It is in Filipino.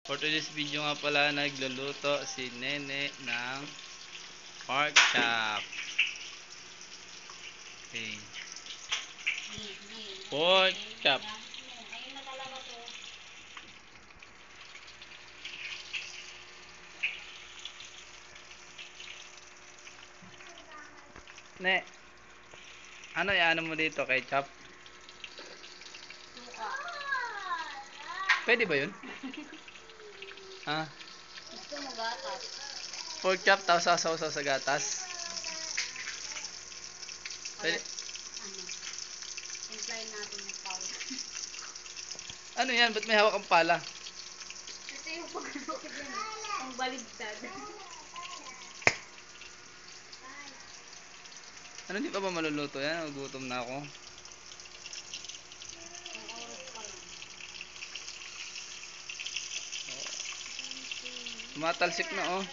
For today's video nga pala, nagluluto si Nene ng pork chop. Okay. Pork chop. Ne, ano yan mo dito kay chop? Pwede ba yun? Ha? Gusto mo gatas? Pork chop tapos sasaw sa gatas. Pwede. Ano? Implyin natin yung powder. Ano yan? Ba't may hawak ang pala? Ito yung pagkakit yan. Ang baligtad. Ano, di pa ba maluluto yan? Gutom na ako. Ang oras pa lang. Tumatalsik na oh.